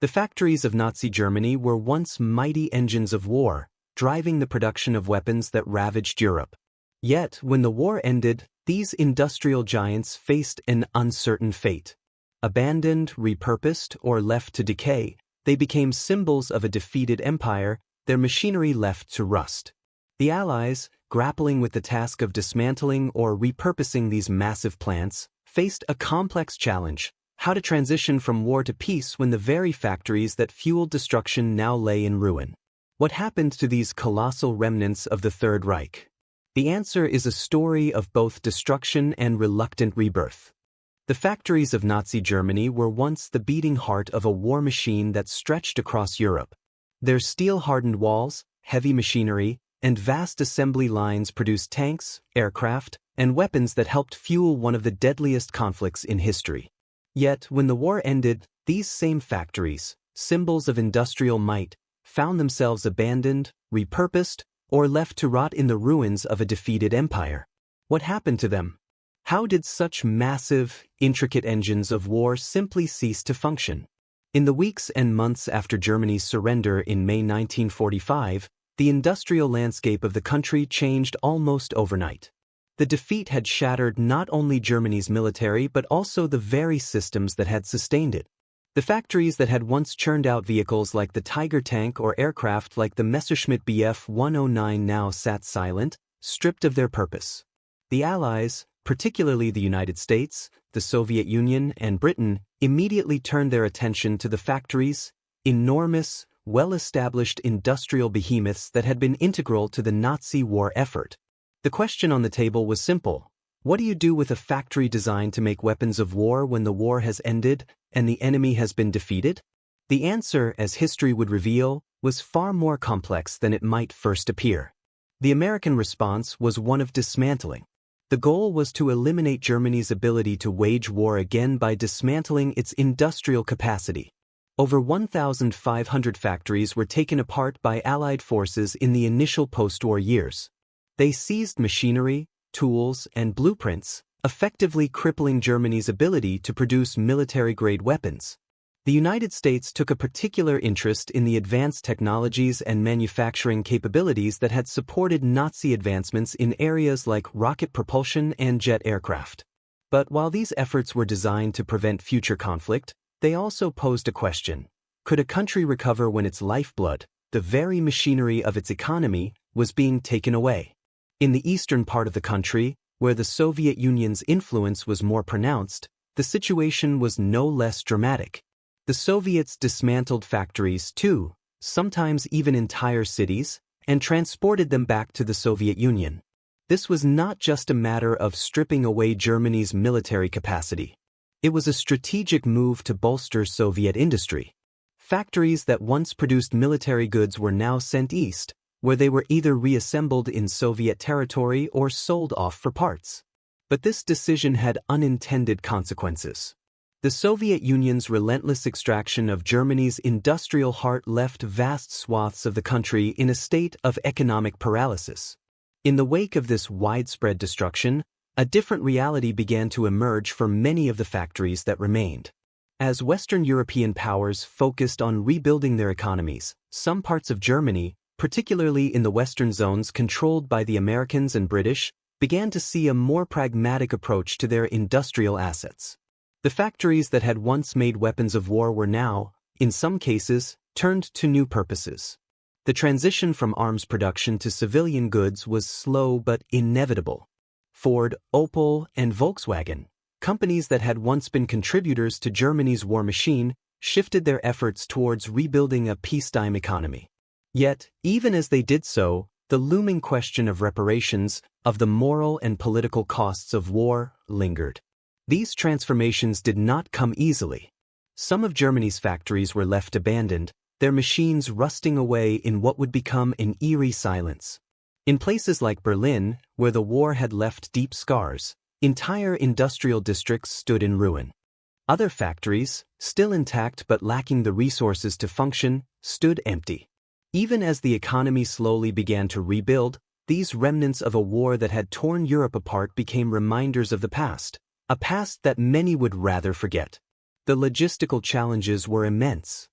The factories of Nazi Germany were once mighty engines of war, driving the production of weapons that ravaged Europe. Yet, when the war ended, these industrial giants faced an uncertain fate. Abandoned, repurposed, or left to decay, they became symbols of a defeated empire, their machinery left to rust. The Allies, grappling with the task of dismantling or repurposing these massive plants, faced a complex challenge: how to transition from war to peace when the very factories that fueled destruction now lay in ruin. What happened to these colossal remnants of the Third Reich? The answer is a story of both destruction and reluctant rebirth. The factories of Nazi Germany were once the beating heart of a war machine that stretched across Europe. Their steel-hardened walls, heavy machinery, and vast assembly lines produced tanks, aircraft, and weapons that helped fuel one of the deadliest conflicts in history. Yet, when the war ended, these same factories, symbols of industrial might, found themselves abandoned, repurposed, or left to rot in the ruins of a defeated empire. What happened to them? How did such massive, intricate engines of war simply cease to function? In the weeks and months after Germany's surrender in May 1945, the industrial landscape of the country changed almost overnight. The defeat had shattered not only Germany's military but also the very systems that had sustained it. The factories that had once churned out vehicles like the Tiger tank or aircraft like the Messerschmitt Bf 109 now sat silent, stripped of their purpose. The Allies, particularly the United States, the Soviet Union, and Britain, immediately turned their attention to the factories, enormous, well-established industrial behemoths that had been integral to the Nazi war effort. The question on the table was simple: what do you do with a factory designed to make weapons of war when the war has ended and the enemy has been defeated? The answer, as history would reveal, was far more complex than it might first appear. The American response was one of dismantling. The goal was to eliminate Germany's ability to wage war again by dismantling its industrial capacity. Over 1,500 factories were taken apart by Allied forces in the initial post-war years. They seized machinery, tools, and blueprints, effectively crippling Germany's ability to produce military-grade weapons. The United States took a particular interest in the advanced technologies and manufacturing capabilities that had supported Nazi advancements in areas like rocket propulsion and jet aircraft. But while these efforts were designed to prevent future conflict, they also posed a question: could a country recover when its lifeblood, the very machinery of its economy, was being taken away? In the eastern part of the country, where the Soviet Union's influence was more pronounced, the situation was no less dramatic. The Soviets dismantled factories too, sometimes even entire cities, and transported them back to the Soviet Union. This was not just a matter of stripping away Germany's military capacity. It was a strategic move to bolster Soviet industry. Factories that once produced military goods were now sent east, where they were either reassembled in Soviet territory or sold off for parts. But this decision had unintended consequences. The Soviet Union's relentless extraction of Germany's industrial heart left vast swaths of the country in a state of economic paralysis. In the wake of this widespread destruction, a different reality began to emerge for many of the factories that remained. As Western European powers focused on rebuilding their economies, some parts of Germany, particularly in the western zones controlled by the Americans and British, began to see a more pragmatic approach to their industrial assets. The factories that had once made weapons of war were now, in some cases, turned to new purposes. The transition from arms production to civilian goods was slow but inevitable. Ford, Opel, and Volkswagen, companies that had once been contributors to Germany's war machine, shifted their efforts towards rebuilding a peacetime economy. Yet, even as they did so, the looming question of reparations, of the moral and political costs of war, lingered. These transformations did not come easily. Some of Germany's factories were left abandoned, their machines rusting away in what would become an eerie silence. In places like Berlin, where the war had left deep scars, entire industrial districts stood in ruin. Other factories, still intact but lacking the resources to function, stood empty. Even as the economy slowly began to rebuild, these remnants of a war that had torn Europe apart became reminders of the past, a past that many would rather forget. The logistical challenges were immense.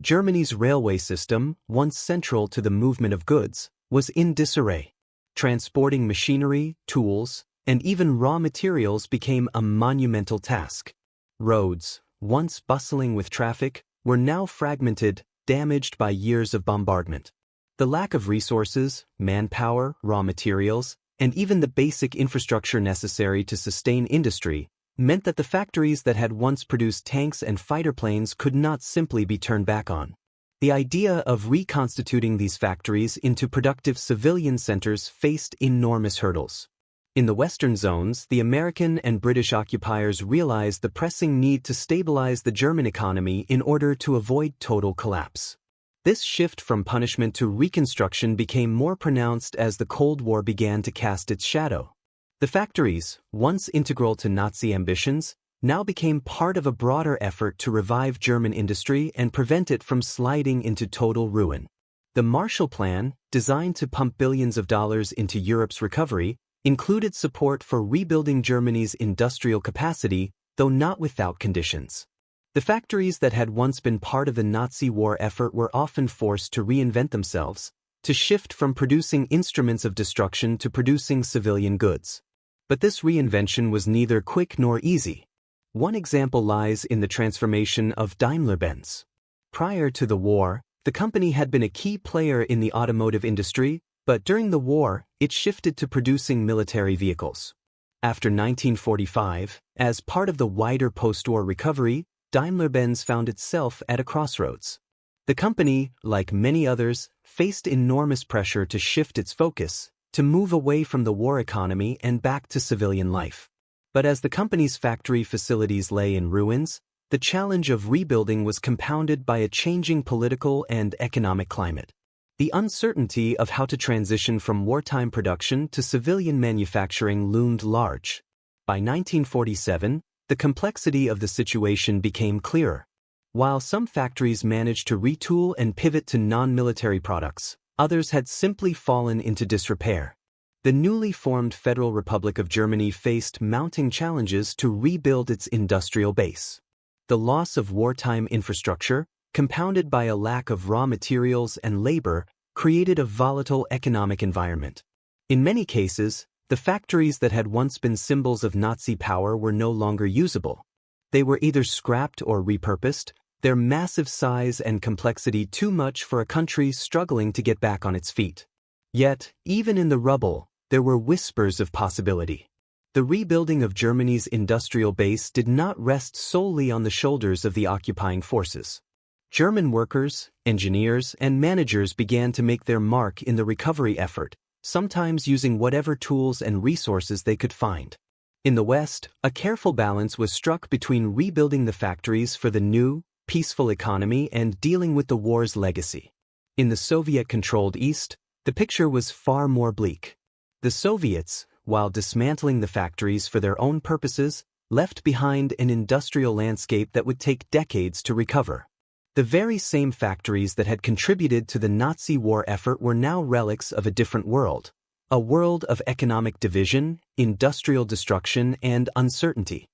Germany's railway system, once central to the movement of goods, was in disarray. Transporting machinery, tools, and even raw materials became a monumental task. Roads, once bustling with traffic, were now fragmented, damaged by years of bombardment. The lack of resources, manpower, raw materials, and even the basic infrastructure necessary to sustain industry meant that the factories that had once produced tanks and fighter planes could not simply be turned back on. The idea of reconstituting these factories into productive civilian centers faced enormous hurdles. In the Western zones, the American and British occupiers realized the pressing need to stabilize the German economy in order to avoid total collapse. This shift from punishment to reconstruction became more pronounced as the Cold War began to cast its shadow. The factories, once integral to Nazi ambitions, now became part of a broader effort to revive German industry and prevent it from sliding into total ruin. The Marshall Plan, designed to pump billions of dollars into Europe's recovery, included support for rebuilding Germany's industrial capacity, though not without conditions. The factories that had once been part of the Nazi war effort were often forced to reinvent themselves, to shift from producing instruments of destruction to producing civilian goods. But this reinvention was neither quick nor easy. One example lies in the transformation of Daimler-Benz. Prior to the war, the company had been a key player in the automotive industry, but during the war, it shifted to producing military vehicles. After 1945, as part of the wider post-war recovery, Daimler-Benz found itself at a crossroads. The company, like many others, faced enormous pressure to shift its focus, to move away from the war economy and back to civilian life. But as the company's factory facilities lay in ruins, the challenge of rebuilding was compounded by a changing political and economic climate. The uncertainty of how to transition from wartime production to civilian manufacturing loomed large. By 1947, the complexity of the situation became clearer. While some factories managed to retool and pivot to non-military products, others had simply fallen into disrepair. The newly formed Federal Republic of Germany faced mounting challenges to rebuild its industrial base. The loss of wartime infrastructure, compounded by a lack of raw materials and labor, created a volatile economic environment. In many cases, the factories that had once been symbols of Nazi power were no longer usable. They were either scrapped or repurposed, their massive size and complexity too much for a country struggling to get back on its feet. Yet, even in the rubble, there were whispers of possibility. The rebuilding of Germany's industrial base did not rest solely on the shoulders of the occupying forces. German workers, engineers, and managers began to make their mark in the recovery effort, sometimes using whatever tools and resources they could find. In the West, a careful balance was struck between rebuilding the factories for the new, peaceful economy and dealing with the war's legacy. In the Soviet-controlled East, the picture was far more bleak. The Soviets, while dismantling the factories for their own purposes, left behind an industrial landscape that would take decades to recover. The very same factories that had contributed to the Nazi war effort were now relics of a different world, a world of economic division, industrial destruction, and uncertainty.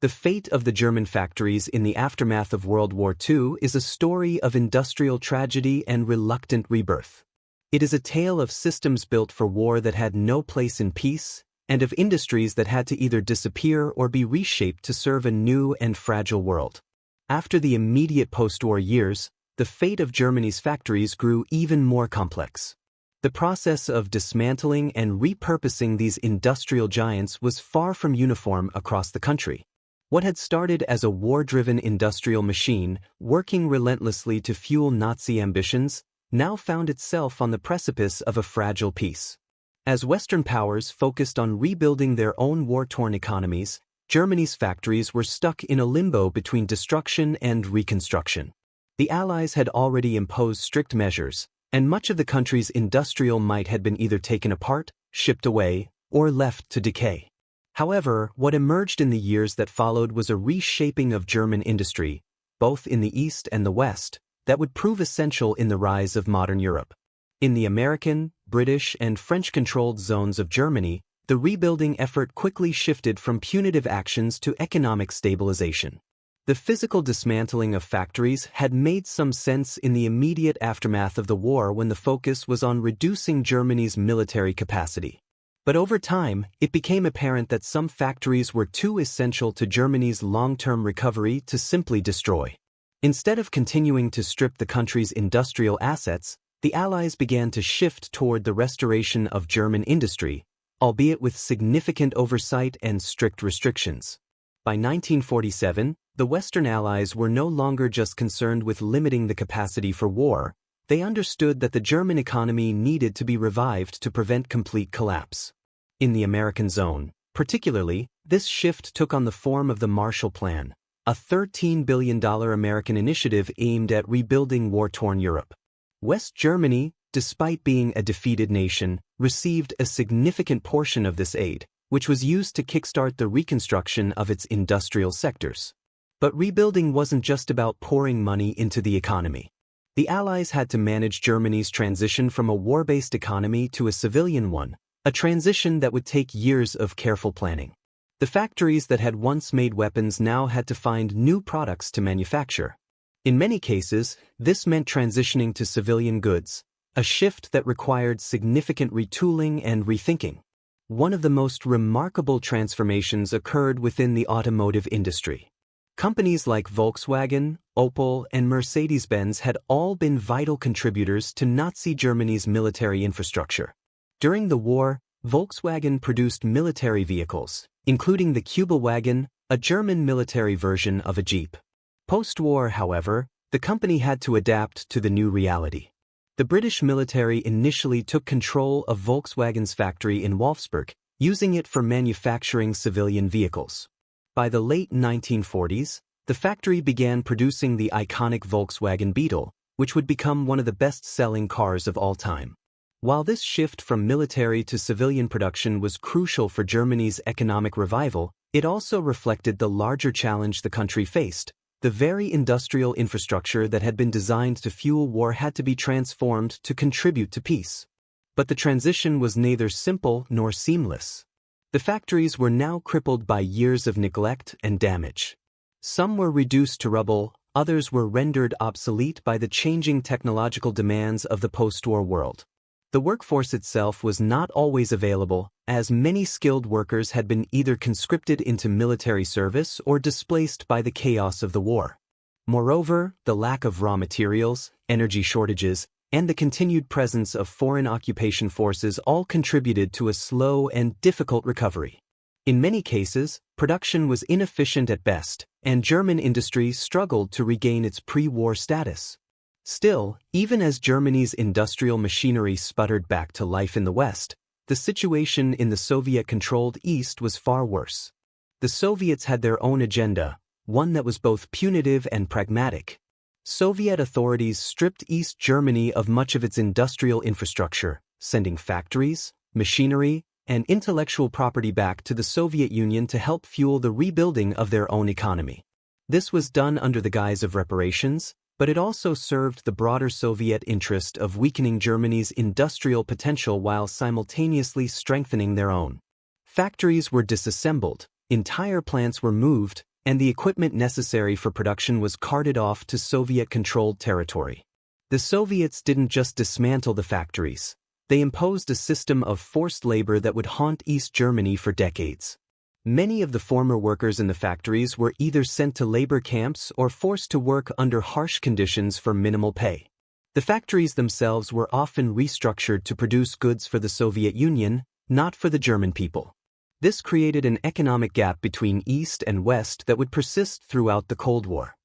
The fate of the German factories in the aftermath of World War II is a story of industrial tragedy and reluctant rebirth. It is a tale of systems built for war that had no place in peace, and of industries that had to either disappear or be reshaped to serve a new and fragile world. After the immediate post-war years, the fate of Germany's factories grew even more complex. The process of dismantling and repurposing these industrial giants was far from uniform across the country. What had started as a war-driven industrial machine, working relentlessly to fuel Nazi ambitions, now found itself on the precipice of a fragile peace. As Western powers focused on rebuilding their own war-torn economies, Germany's factories were stuck in a limbo between destruction and reconstruction. The Allies had already imposed strict measures, and much of the country's industrial might had been either taken apart, shipped away, or left to decay. However, what emerged in the years that followed was a reshaping of German industry, both in the East and the West, that would prove essential in the rise of modern Europe. In the American, British, and French-controlled zones of Germany, the rebuilding effort quickly shifted from punitive actions to economic stabilization. The physical dismantling of factories had made some sense in the immediate aftermath of the war when the focus was on reducing Germany's military capacity. But over time, it became apparent that some factories were too essential to Germany's long-term recovery to simply destroy. Instead of continuing to strip the country's industrial assets, the Allies began to shift toward the restoration of German industry, albeit with significant oversight and strict restrictions. By 1947, the Western Allies were no longer just concerned with limiting the capacity for war. They understood that the German economy needed to be revived to prevent complete collapse. In the American zone, particularly, this shift took on the form of the Marshall Plan, a $13 billion American initiative aimed at rebuilding war-torn Europe. West Germany, despite being a defeated nation, received a significant portion of this aid, which was used to kickstart the reconstruction of its industrial sectors. But rebuilding wasn't just about pouring money into the economy. The Allies had to manage Germany's transition from a war-based economy to a civilian one, a transition that would take years of careful planning. The factories that had once made weapons now had to find new products to manufacture. In many cases, this meant transitioning to civilian goods, a shift that required significant retooling and rethinking. One of the most remarkable transformations occurred within the automotive industry. Companies like Volkswagen, Opel, and Mercedes-Benz had all been vital contributors to Nazi Germany's military infrastructure. During the war, Volkswagen produced military vehicles, including the Kübelwagen, a German military version of a Jeep. Post-war, however, the company had to adapt to the new reality. The British military initially took control of Volkswagen's factory in Wolfsburg, using it for manufacturing civilian vehicles. By the late 1940s, the factory began producing the iconic Volkswagen Beetle, which would become one of the best-selling cars of all time. While this shift from military to civilian production was crucial for Germany's economic revival, it also reflected the larger challenge the country faced. The very industrial infrastructure that had been designed to fuel war had to be transformed to contribute to peace. But the transition was neither simple nor seamless. The factories were now crippled by years of neglect and damage. Some were reduced to rubble, others were rendered obsolete by the changing technological demands of the post-war world. The workforce itself was not always available, as many skilled workers had been either conscripted into military service or displaced by the chaos of the war. Moreover, the lack of raw materials, energy shortages, and the continued presence of foreign occupation forces all contributed to a slow and difficult recovery. In many cases, production was inefficient at best, and German industry struggled to regain its pre-war status. Still, even as Germany's industrial machinery sputtered back to life in the West, the situation in the Soviet-controlled East was far worse. The Soviets had their own agenda, one that was both punitive and pragmatic. Soviet authorities stripped East Germany of much of its industrial infrastructure, sending factories, machinery, and intellectual property back to the Soviet Union to help fuel the rebuilding of their own economy. This was done under the guise of reparations, but it also served the broader Soviet interest of weakening Germany's industrial potential while simultaneously strengthening their own. Factories were disassembled, entire plants were moved, and the equipment necessary for production was carted off to Soviet-controlled territory. The Soviets didn't just dismantle the factories. They imposed a system of forced labor that would haunt East Germany for decades. Many of the former workers in the factories were either sent to labor camps or forced to work under harsh conditions for minimal pay. The factories themselves were often restructured to produce goods for the Soviet Union, not for the German people. This created an economic gap between East and West that would persist throughout the Cold War.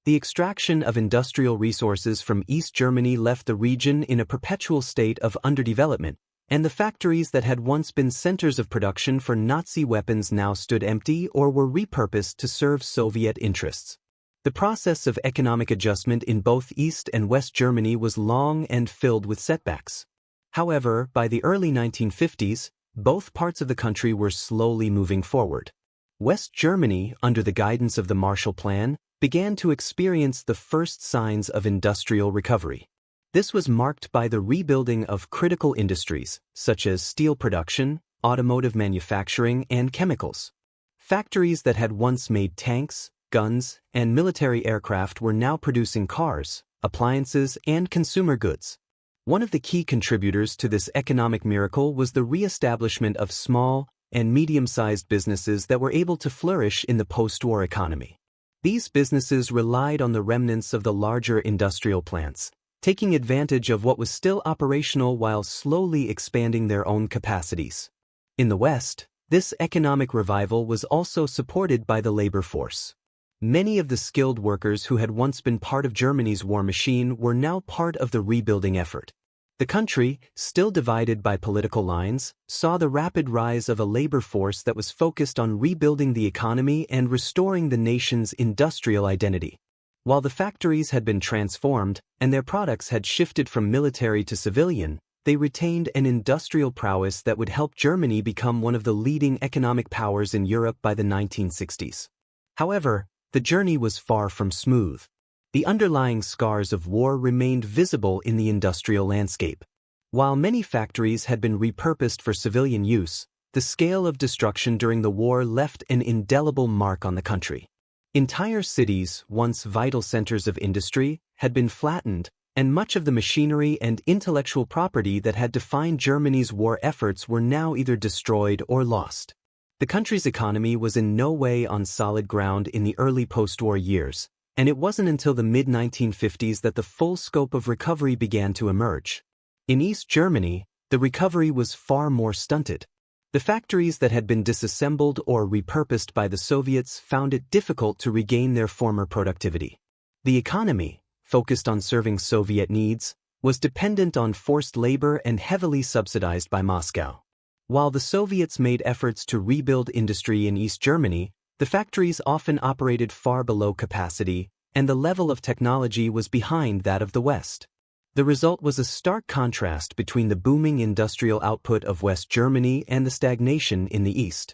The extraction of industrial resources from East Germany left the region in a perpetual state of underdevelopment, and the factories that had once been centers of production for Nazi weapons now stood empty or were repurposed to serve Soviet interests. The process of economic adjustment in both East and West Germany was long and filled with setbacks. However, by the early 1950s, both parts of the country were slowly moving forward. West Germany, under the guidance of the Marshall Plan, began to experience the first signs of industrial recovery. This was marked by the rebuilding of critical industries, such as steel production, automotive manufacturing, and chemicals. Factories that had once made tanks, guns, and military aircraft were now producing cars, appliances, and consumer goods. One of the key contributors to this economic miracle was the re-establishment of small and medium-sized businesses that were able to flourish in the post-war economy. These businesses relied on the remnants of the larger industrial plants, taking advantage of what was still operational while slowly expanding their own capacities. In the West, this economic revival was also supported by the labor force. Many of the skilled workers who had once been part of Germany's war machine were now part of the rebuilding effort. The country, still divided by political lines, saw the rapid rise of a labor force that was focused on rebuilding the economy and restoring the nation's industrial identity. While the factories had been transformed and their products had shifted from military to civilian, they retained an industrial prowess that would help Germany become one of the leading economic powers in Europe by the 1960s. However, the journey was far from smooth. The underlying scars of war remained visible in the industrial landscape. While many factories had been repurposed for civilian use, the scale of destruction during the war left an indelible mark on the country. Entire cities, once vital centers of industry, had been flattened, and much of the machinery and intellectual property that had defined Germany's war efforts were now either destroyed or lost. The country's economy was in no way on solid ground in the early post-war years, and it wasn't until the mid-1950s that the full scope of recovery began to emerge. In East Germany, the recovery was far more stunted. The factories that had been disassembled or repurposed by the Soviets found it difficult to regain their former productivity. The economy, focused on serving Soviet needs, was dependent on forced labor and heavily subsidized by Moscow. While the Soviets made efforts to rebuild industry in East Germany, the factories often operated far below capacity, and the level of technology was behind that of the West. The result was a stark contrast between the booming industrial output of West Germany and the stagnation in the East.